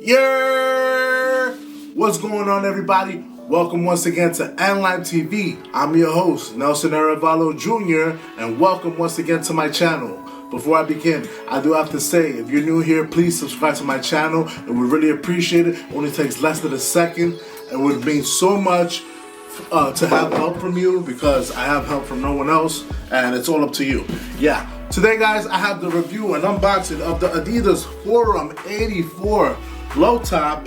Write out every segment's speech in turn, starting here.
Yeah! What's going on, everybody? Welcome once again to Live TV. I'm your host, Nelson Arevalo Jr., and welcome once again to my channel. Before I begin, I do have to say, if you're new here, please subscribe to my channel. It would really appreciate it. It only takes less than a second. It would mean so much to have help from you, because I have help from no one else, and it's all up to you. Yeah. Today, guys, I have the review and unboxing of the ADIDAS Forum 84 low top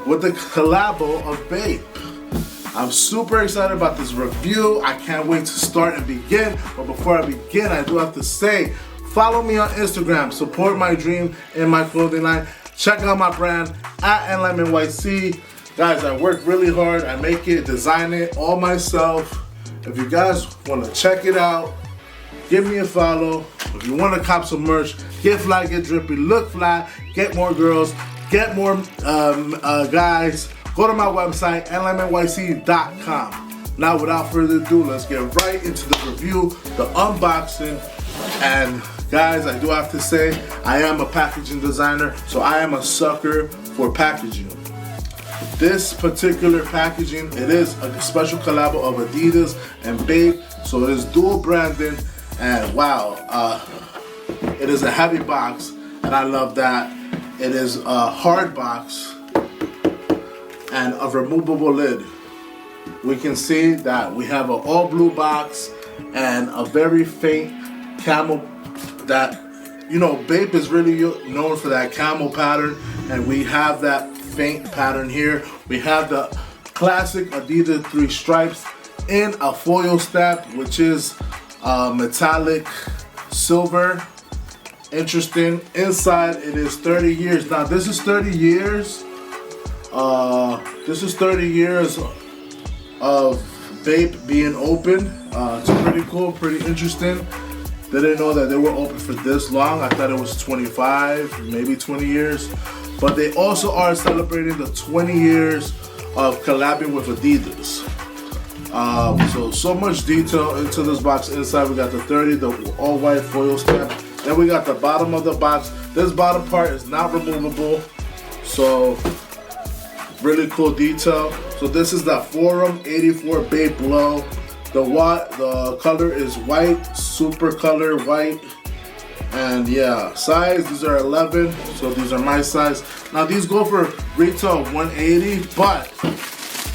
with the collabo of BAPE. I'm super excited about this review. I can't wait to start and begin. But before I begin, I do have to say, follow me on Instagram, support my dream in my clothing line. Check out my brand at NYC. Guys, I work really hard. I make it, design it all myself. If you guys want to check it out, give me a follow. If you want to cop some merch, get fly, get drippy, look fly, get more girls, get more guys, go to my website, NYC.com. Now, without further ado, let's get right into the review, the unboxing. And guys, I do have to say, I am a packaging designer, so I am a sucker for packaging. This particular packaging, it is a special collabo of ADIDAS and BAPE, so it is dual branding. And wow, it is a heavy box, and I love that. It is a hard box and a removable lid. We can see that we have an all blue box and a very faint camel. That, you know, BAPE is really known for that camel pattern, and we have that faint pattern here. We have the classic ADIDAS 3 stripes in a foil stamp, which is metallic silver. Interesting. Inside, it is 30 years. Now, this is 30 years. This is 30 years of BAPE being open. It's pretty cool, pretty interesting. Didn't know that they were open for this long. I thought it was 25, maybe 20 years. But they also are celebrating the 20 years of collabing with ADIDAS. So much detail into this box. Inside, we got the 30, the all white foil stamp. Then we got the bottom of the box. This bottom part is not removable, so really cool detail. So this is the Forum 84 BAPE Low. The color is white, super color white. And yeah, size, these are 11, so these are my size. Now these go for retail 180, but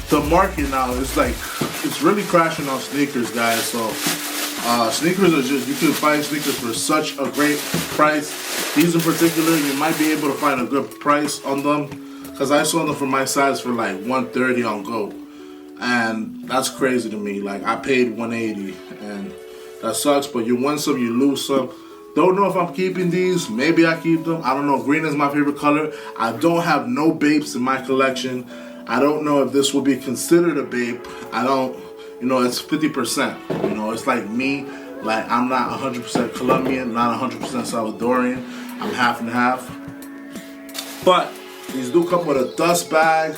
the market now is like, it's really crashing on sneakers, guys. So sneakers are just, you can find sneakers for such a great price. These in particular, you might be able to find a good price on them, because I saw them for my size for like 130 on Go, and that's crazy to me. Like, I paid 180, and that sucks. But you win some, you lose some. Don't know if I'm keeping these. Maybe I keep them. I don't know. Green is my favorite color. I don't have no BAPEs in my collection. I don't know if this will be considered a BAPE. I don't, you know, it's 50%. You know, it's like me. Like, I'm not 100% Colombian, not 100% Salvadorian. I'm half and half. But these do come with a dust bag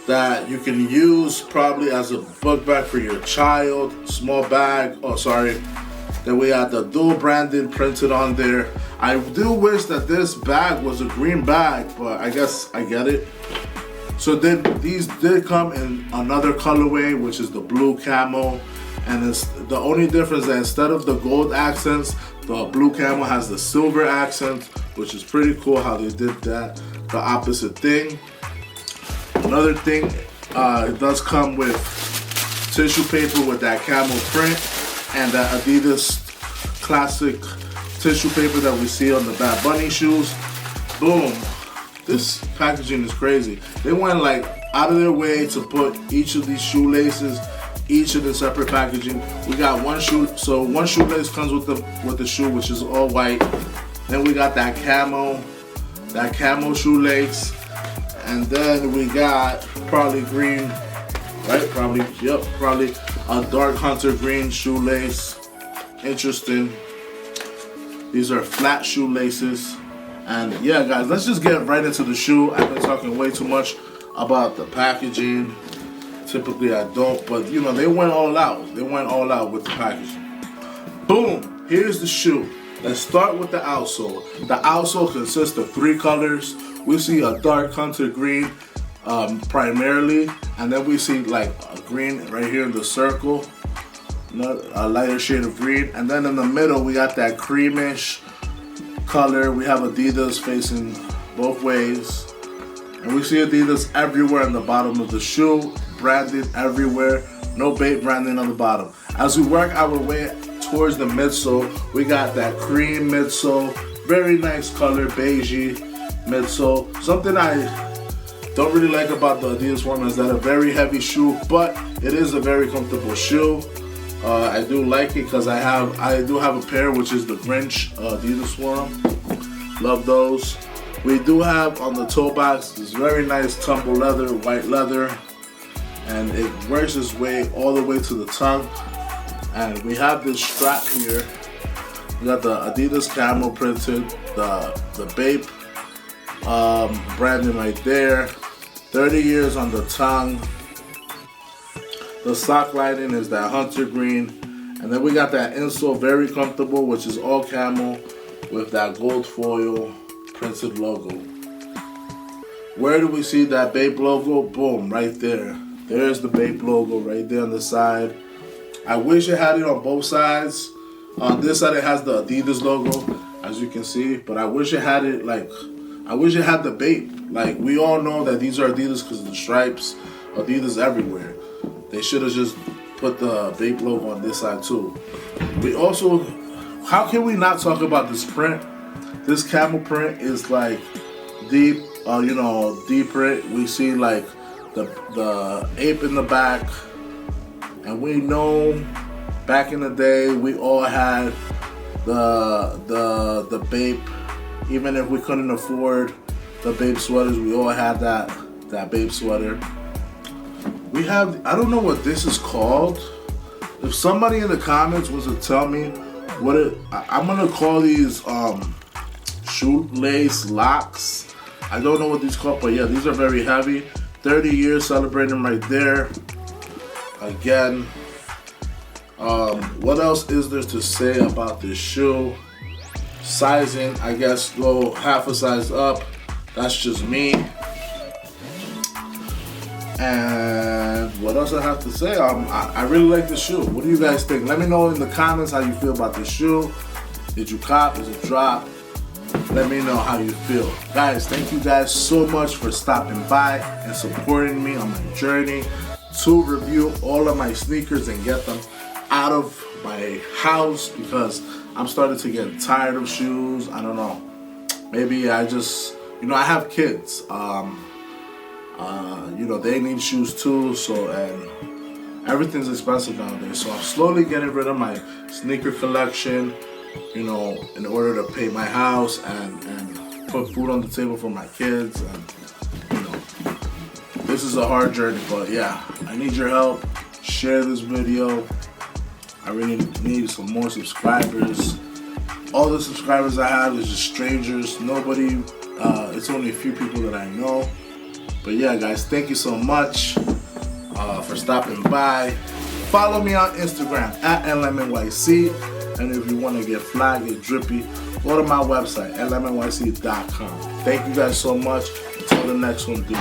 that you can use probably as a book bag for your child. Small bag. Oh, sorry. Then we have the dual branding printed on there. I do wish that this bag was a green bag, but I guess I get it. So these did come in another colorway, which is the blue camo. And it's the only difference that instead of the gold accents, the blue camo has the silver accent, which is pretty cool how they did that. The opposite thing. Another thing, it does come with tissue paper with that camo print, and that ADIDAS classic tissue paper that we see on the Bad Bunny shoes. Boom. This packaging is crazy. They went like out of their way to put each of these shoelaces, each of the separate packaging. We got one shoe, so one shoelace comes with the shoe, which is all white. Then we got that camo shoelace, and then we got probably green, right? Probably a dark hunter green shoelace. Interesting. These are flat shoelaces. And yeah, guys, let's just get right into the shoe. I've been talking way too much about the packaging. Typically I don't, but you know, they went all out. They went all out with the packaging. Boom, here's the shoe. Let's start with the outsole. The outsole consists of 3 colors. we see a dark hunter green primarily, and then we see like a green right here in the circle, a lighter shade of green, and then in the middle we got that creamish color. We have Adidas facing both ways, and we see Adidas everywhere on the bottom of the shoe, branded everywhere, no BAPE branding on the bottom. As we work our way towards the midsole, we got that cream midsole, very nice color, beigey midsole. Something I don't really like about the Adidas one is that a very heavy shoe, but it is a very comfortable shoe. I do like it because I do have a pair, which is the Grinch Adidas one. Love those. We do have on the toe box this very nice tumble leather, white leather, and it works its way all the way to the tongue. And we have this strap here. We got the ADIDAS Camo printed, the BAPE branding right there. 30 years on the tongue. The sock lining is that hunter green, and then we got that insole, very comfortable, which is all camo with that gold foil printed logo. Where do we see that BAPE logo? Boom, right there. There's the BAPE logo right there on the side. I wish it had it on both sides. On this side it has the Adidas logo, as you can see, but I wish it had it like, I wish it had the BAPE. Like, we all know that these are Adidas because of the stripes. Adidas everywhere. They should have just put the BAPE logo on this side too. We also, how can we not talk about this print? This camel print is like deep, deep print. We see like the ape in the back, and we know back in the day we all had the BAPE. Even if we couldn't afford the BAPE sweaters, we all had that BAPE sweater. We have, I don't know what this is called. If somebody in the comments was to tell me what I'm gonna call these shoelace locks. I don't know what these called, but yeah, these are very heavy. 30 years celebrating right there. Again, what else is there to say about this shoe? Sizing, I guess, go half a size up. That's just me. And what else I have to say? I really like the shoe. What do you guys think? Let me know in the comments how you feel about this shoe. Did you cop? Is it drop? Let me know how you feel. Guys, thank you guys so much for stopping by and supporting me on my journey to review all of my sneakers and get them out of my house, because I'm starting to get tired of shoes. I don't know. Maybe I just, I have kids. They need shoes too, so, and everything's expensive nowadays. So I'm slowly getting rid of my sneaker collection, in order to pay my house and put food on the table for my kids. And, this is a hard journey, but yeah, I need your help. Share this video. I really need some more subscribers. All the subscribers I have is just strangers. Nobody, it's only a few people that I know. But yeah, guys, thank you so much for stopping by. Follow me on Instagram at LMNYC. And if you want to get fly, get drippy, go to my website, lmnyc.com. Thank you guys so much. Until the next one, dude.